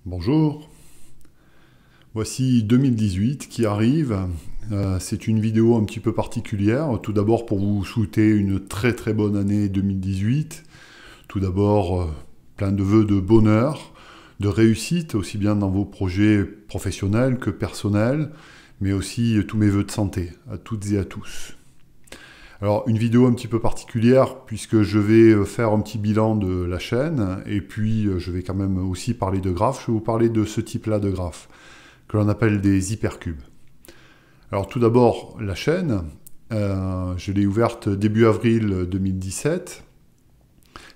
Bonjour, voici 2018 qui arrive. C'est une vidéo un petit peu particulière. Tout d'abord pour vous souhaiter une très très bonne année 2018. Tout d'abord, plein de vœux de bonheur, de réussite, aussi bien dans vos projets professionnels que personnels, mais aussi tous mes vœux de santé à toutes et à tous. Alors une vidéo un petit peu particulière puisque je vais faire un petit bilan de la chaîne et puis je vais quand même aussi parler de graphes. Je vais vous parler de ce type-là de graphes que l'on appelle des hypercubes. Alors tout d'abord la chaîne, je l'ai ouverte début avril 2017.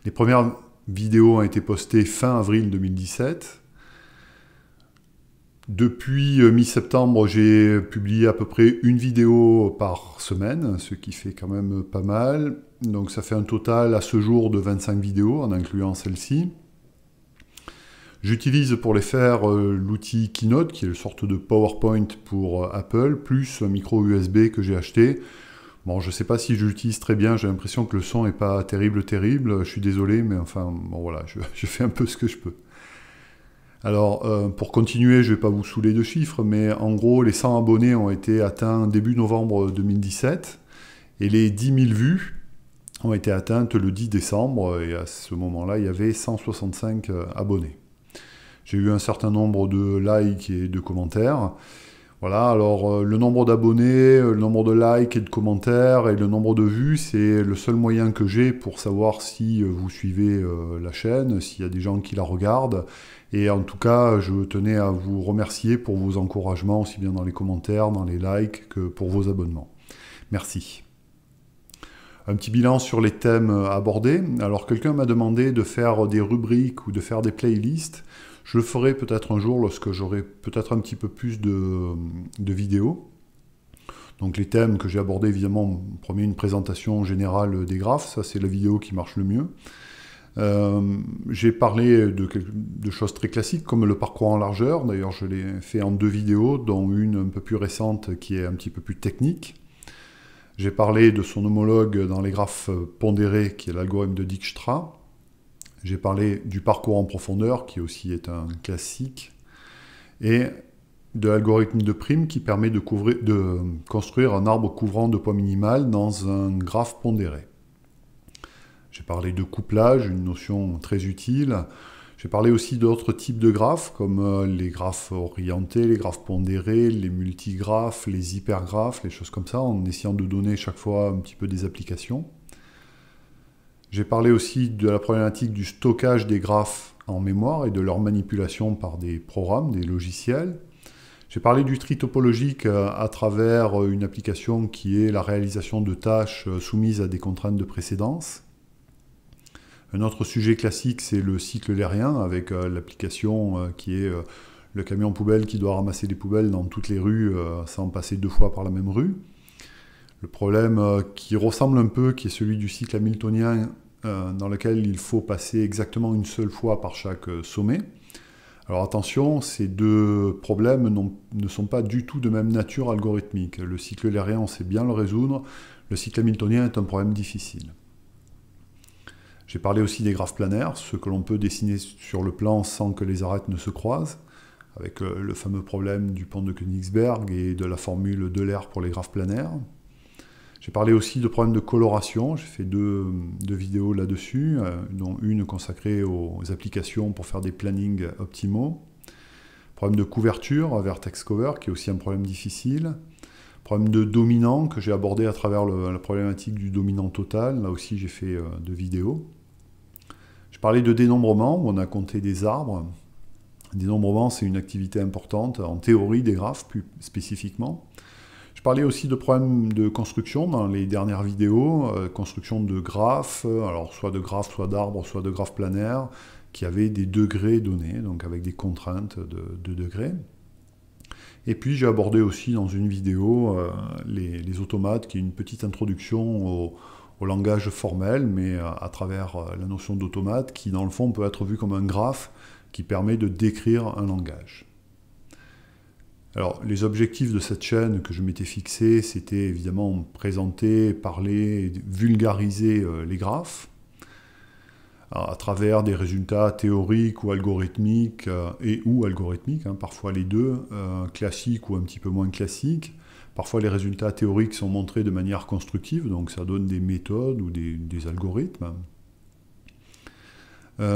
Les premières vidéos ont été postées fin avril 2017. Depuis mi-septembre, j'ai publié à peu près une vidéo par semaine, ce qui fait quand même pas mal. Donc ça fait un total à ce jour de 25 vidéos, en incluant celle-ci. J'utilise pour les faire l'outil Keynote, qui est une sorte de PowerPoint pour Apple, plus un micro USB que j'ai acheté. Bon, je ne sais pas si je l'utilise très bien, j'ai l'impression que le son n'est pas terrible, je suis désolé, mais enfin, bon voilà, je fais un peu ce que je peux. Alors, pour continuer, je ne vais pas vous saouler de chiffres, mais en gros, les 100 abonnés ont été atteints début novembre 2017, et les 10 000 vues ont été atteintes le 10 décembre, et à ce moment-là, il y avait 165 abonnés. J'ai eu un certain nombre de likes et de commentaires. Voilà, alors le nombre d'abonnés, le nombre de likes et de commentaires et le nombre de vues, c'est le seul moyen que j'ai pour savoir si vous suivez la chaîne, s'il y a des gens qui la regardent. Et en tout cas, je tenais à vous remercier pour vos encouragements, aussi bien dans les commentaires, dans les likes, que pour vos abonnements. Merci. Un petit bilan sur les thèmes abordés. Alors quelqu'un m'a demandé de faire des rubriques ou de faire des playlists. Je le ferai peut-être un jour lorsque j'aurai peut-être un petit peu plus de vidéos. Donc les thèmes que j'ai abordés, évidemment, premier, une présentation générale des graphes, ça c'est la vidéo qui marche le mieux. J'ai parlé de choses très classiques comme le parcours en largeur, d'ailleurs je l'ai fait en 2 vidéos, dont une un peu plus récente qui est un petit peu plus technique. J'ai parlé de son homologue dans les graphes pondérés, qui est l'algorithme de Dijkstra. J'ai parlé du parcours en profondeur, qui aussi est un classique, et de l'algorithme de Prime, qui permet de construire un arbre couvrant de poids minimal dans un graphe pondéré. J'ai parlé de couplage, une notion très utile. J'ai parlé aussi d'autres types de graphes, comme les graphes orientés, les graphes pondérés, les multigraphes, les hypergraphes, les choses comme ça, en essayant de donner chaque fois un petit peu des applications. J'ai parlé aussi de la problématique du stockage des graphes en mémoire et de leur manipulation par des programmes, des logiciels. J'ai parlé du tri topologique à travers une application qui est la réalisation de tâches soumises à des contraintes de précédence. Un autre sujet classique, c'est le cycle lérien, avec l'application qui est le camion poubelle qui doit ramasser les poubelles dans toutes les rues sans passer 2 fois par la même rue. Le problème qui ressemble un peu, qui est celui du cycle hamiltonien, dans lequel il faut passer exactement une seule fois par chaque sommet. Alors attention, ces 2 problèmes ne sont pas du tout de même nature algorithmique. Le cycle lérien, on sait bien le résoudre. Le cycle hamiltonien est un problème difficile. J'ai parlé aussi des graphes planaires, ceux que l'on peut dessiner sur le plan sans que les arêtes ne se croisent, avec le fameux problème du pont de Königsberg et de la formule d'Euler pour les graphes planaires. J'ai parlé aussi de problèmes de coloration, j'ai fait deux vidéos là-dessus, dont une consacrée aux applications pour faire des plannings optimaux. Problème de couverture, vertex cover, qui est aussi un problème difficile. Problème de dominant, que j'ai abordé à travers la problématique du dominant total, là aussi j'ai fait 2 vidéos. J'ai parlé de dénombrement, où on a compté des arbres. Dénombrement, c'est une activité importante, en théorie des graphes plus spécifiquement. Je parlais aussi de problèmes de construction dans les dernières vidéos, construction de graphes, alors soit de graphes, soit d'arbres, soit de graphes planaires, qui avaient des degrés donnés, donc avec des contraintes de degrés. Et puis j'ai abordé aussi dans une vidéo les automates, qui est une petite introduction au langage formel, mais à travers la notion d'automate, qui dans le fond peut être vu comme un graphe qui permet de décrire un langage. Alors, les objectifs de cette chaîne que je m'étais fixé, c'était évidemment présenter, parler, vulgariser les graphes. à travers des résultats théoriques ou algorithmiques, parfois les deux, classiques ou un petit peu moins classiques. Parfois les résultats théoriques sont montrés de manière constructive, donc ça donne des méthodes ou des algorithmes.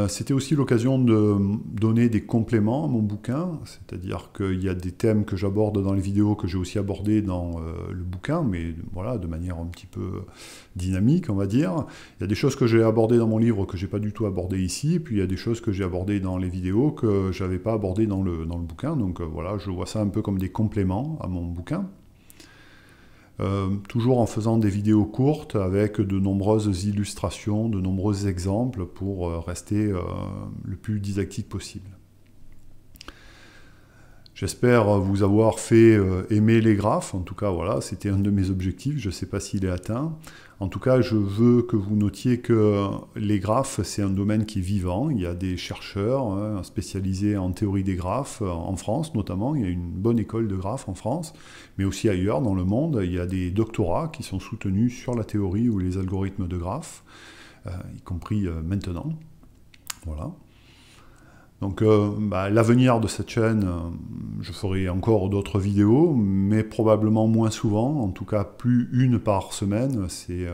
C'était aussi l'occasion de donner des compléments à mon bouquin, c'est-à-dire qu'il y a des thèmes que j'aborde dans les vidéos que j'ai aussi abordés dans le bouquin, mais voilà, de manière un petit peu dynamique, on va dire. Il y a des choses que j'ai abordées dans mon livre que j'ai pas du tout abordées ici, et puis il y a des choses que j'ai abordées dans les vidéos que j'avais pas abordées dans le bouquin, donc voilà, je vois ça un peu comme des compléments à mon bouquin. Toujours en faisant des vidéos courtes avec de nombreuses illustrations, de nombreux exemples pour rester le plus didactique possible. J'espère vous avoir fait aimer les graphes, en tout cas voilà, c'était un de mes objectifs, je ne sais pas s'il est atteint. En tout cas, je veux que vous notiez que les graphes, c'est un domaine qui est vivant. Il y a des chercheurs spécialisés en théorie des graphes, en France notamment. Il y a une bonne école de graphes en France, mais aussi ailleurs dans le monde. Il y a des doctorats qui sont soutenus sur la théorie ou les algorithmes de graphes, y compris maintenant. Voilà. Donc l'avenir de cette chaîne, je ferai encore d'autres vidéos, mais probablement moins souvent, en tout cas plus une par semaine, c'est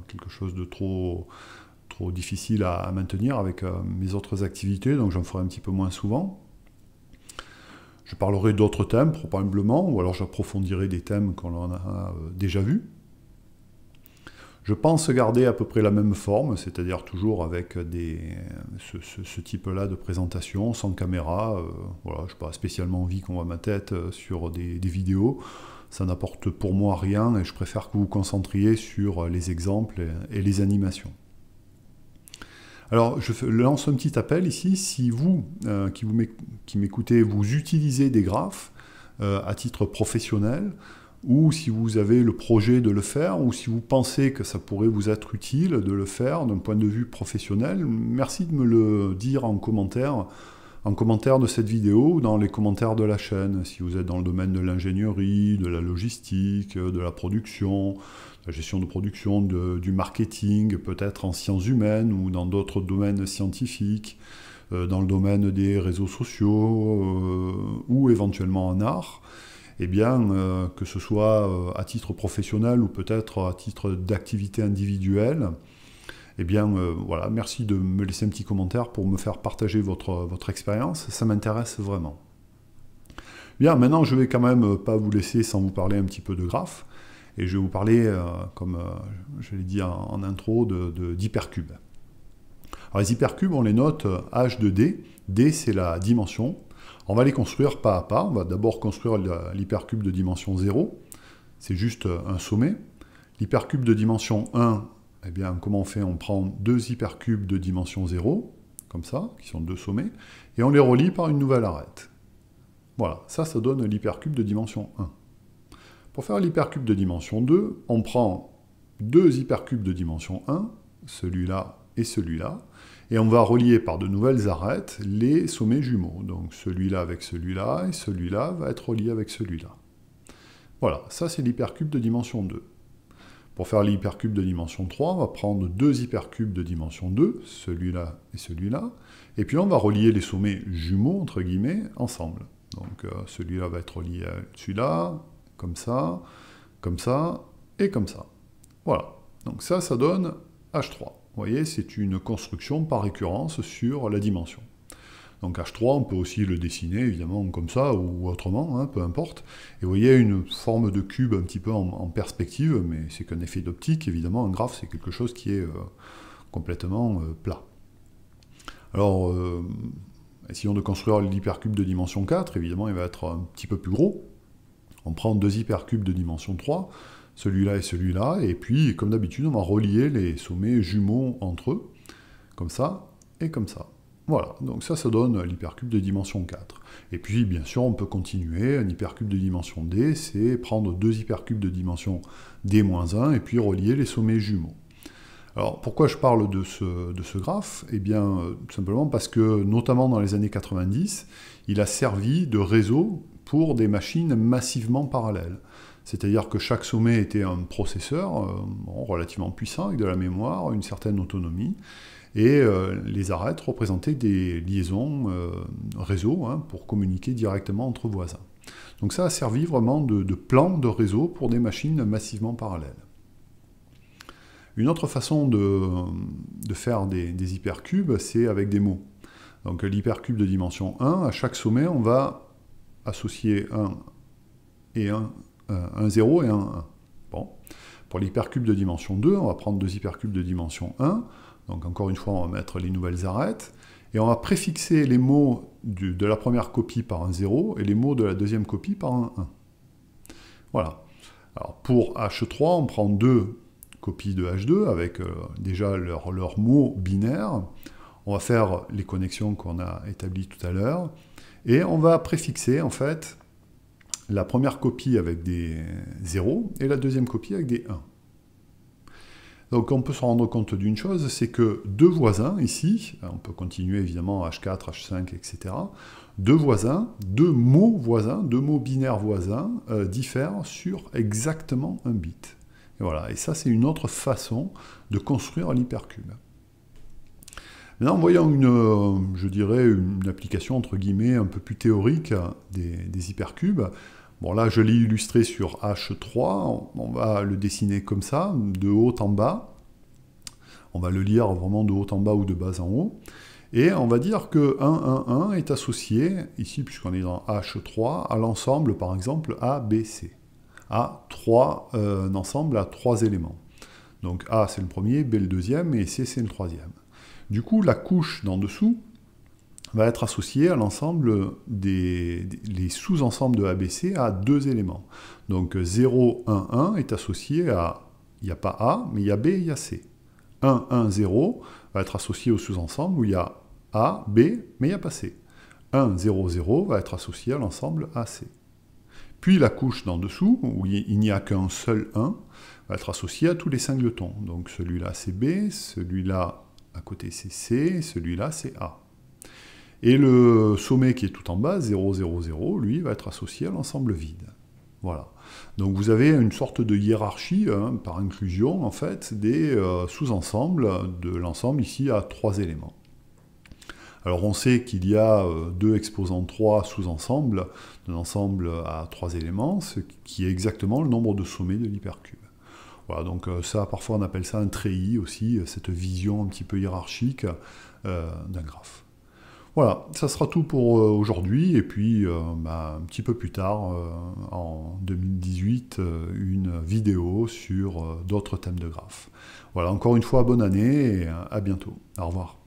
quelque chose de trop difficile à maintenir avec mes autres activités, donc j'en ferai un petit peu moins souvent. Je parlerai d'autres thèmes probablement, ou alors j'approfondirai des thèmes qu'on en a déjà vus. Je pense garder à peu près la même forme, c'est-à-dire toujours avec ce type-là de présentation, sans caméra. Voilà, je n'ai pas spécialement envie qu'on voit ma tête sur des vidéos. Ça n'apporte pour moi rien et je préfère que vous vous concentriez sur les exemples et les animations. Alors, je lance un petit appel ici. Si vous, qui m'écoutez, vous utilisez des graphes à titre professionnel, ou si vous avez le projet de le faire, ou si vous pensez que ça pourrait vous être utile de le faire d'un point de vue professionnel, merci de me le dire en commentaire de cette vidéo ou dans les commentaires de la chaîne, si vous êtes dans le domaine de l'ingénierie, de la logistique, de la production, de la gestion de production, du marketing, peut-être en sciences humaines ou dans d'autres domaines scientifiques, dans le domaine des réseaux sociaux ou éventuellement en art. Eh bien, que ce soit à titre professionnel ou peut-être à titre d'activité individuelle, eh bien, voilà, merci de me laisser un petit commentaire pour me faire partager votre expérience, ça m'intéresse vraiment. Bien, maintenant, je vais quand même pas vous laisser sans vous parler un petit peu de graphes, et je vais vous parler, comme je l'ai dit en intro, d'hypercubes. Alors, les hypercubes, on les note H de D. D, c'est la dimension. On va les construire pas à pas. On va d'abord construire l'hypercube de dimension 0. C'est juste un sommet. L'hypercube de dimension 1, eh bien, comment on fait? On prend deux hypercubes de dimension 0, comme ça, qui sont deux sommets, et on les relie par une nouvelle arête. Voilà, ça donne l'hypercube de dimension 1. Pour faire l'hypercube de dimension 2, on prend deux hypercubes de dimension 1, celui-là et celui-là, et on va relier par de nouvelles arêtes les sommets jumeaux. Donc celui-là avec celui-là, et celui-là va être relié avec celui-là. Voilà, ça c'est l'hypercube de dimension 2. Pour faire l'hypercube de dimension 3, on va prendre deux hypercubes de dimension 2, celui-là et celui-là, et puis on va relier les sommets jumeaux, entre guillemets, ensemble. Donc celui-là va être relié à celui-là, comme ça, et comme ça. Voilà, donc ça donne H3. Vous voyez, c'est une construction par récurrence sur la dimension. Donc H3, on peut aussi le dessiner, évidemment, comme ça, ou autrement, hein, peu importe. Et vous voyez une forme de cube un petit peu en perspective, mais c'est qu'un effet d'optique, évidemment, un graphe, c'est quelque chose qui est complètement plat. Alors, essayons de construire l'hypercube de dimension 4, évidemment, il va être un petit peu plus gros. On prend deux hypercubes de dimension 3, celui-là et celui-là, et puis, comme d'habitude, on va relier les sommets jumeaux entre eux, comme ça et comme ça. Voilà, donc ça donne l'hypercube de dimension 4. Et puis, bien sûr, on peut continuer. Un hypercube de dimension D, c'est prendre deux hypercubes de dimension D-1, et puis relier les sommets jumeaux. Alors, pourquoi je parle de ce graphe? Eh bien, tout simplement parce que, notamment dans les années 90, il a servi de réseau pour des machines massivement parallèles. C'est-à-dire que chaque sommet était un processeur relativement puissant, avec de la mémoire, une certaine autonomie, Et les arêtes représentaient des liaisons réseau hein, pour communiquer directement entre voisins. Donc ça a servi vraiment de plan de réseau pour des machines massivement parallèles. Une autre façon de faire des hypercubes, c'est avec des mots. Donc l'hypercube de dimension 1, à chaque sommet, on va associer un 0 et un 1. Bon. Pour l'hypercube de dimension 2, on va prendre deux hypercubes de dimension 1. Donc encore une fois, on va mettre les nouvelles arêtes. Et on va préfixer les mots de la première copie par un 0 et les mots de la deuxième copie par un 1. Voilà. Alors pour H3, on prend deux copies de H2 avec déjà leurs mots binaires. On va faire les connexions qu'on a établies tout à l'heure. Et on va préfixer en fait la première copie avec des 0 et la deuxième copie avec des 1. Donc on peut se rendre compte d'une chose, c'est que deux voisins ici, on peut continuer évidemment H4, H5, etc., deux voisins, deux mots binaires voisins diffèrent sur exactement un bit. Et voilà, et ça c'est une autre façon de construire l'hypercube. Maintenant, voyons je dirais, une application entre guillemets un peu plus théorique des hypercubes. Bon là, je l'ai illustré sur H3, on va le dessiner comme ça, de haut en bas. On va le lire vraiment de haut en bas ou de bas en haut. Et on va dire que 1, 1, 1 est associé, ici, puisqu'on est dans H3, à l'ensemble, par exemple, A, B, C. À un ensemble à 3 éléments. Donc A, c'est le premier, B, le deuxième, et C, c'est le troisième. Du coup, la couche d'en dessous va être associée à l'ensemble les sous-ensembles de ABC à deux éléments. Donc 0, 1, 1 est associé à, il n'y a pas A, mais il y a B et il y a C. 1, 1, 0 va être associé au sous-ensemble où il y a A, B, mais il n'y a pas C. 1, 0, 0 va être associé à l'ensemble AC. Puis la couche d'en dessous, où il n'y a qu'un seul 1, va être associé à tous les singletons. Donc celui-là c'est B, celui-là à côté c'est C, celui-là c'est A. Et le sommet qui est tout en bas, 0, 0, 0, lui, va être associé à l'ensemble vide. Voilà. Donc vous avez une sorte de hiérarchie, hein, par inclusion, en fait, des sous-ensembles de l'ensemble ici à 3 éléments. Alors on sait qu'il y a 2 exposant 3 sous-ensembles d'un ensemble à 3 éléments, ce qui est exactement le nombre de sommets de l'hypercube. Voilà, donc ça, parfois on appelle ça un treillis aussi, cette vision un petit peu hiérarchique d'un graphe. Voilà, ça sera tout pour aujourd'hui, et puis un petit peu plus tard, en 2018, une vidéo sur d'autres thèmes de graphes. Voilà, encore une fois, bonne année, et à bientôt. Au revoir.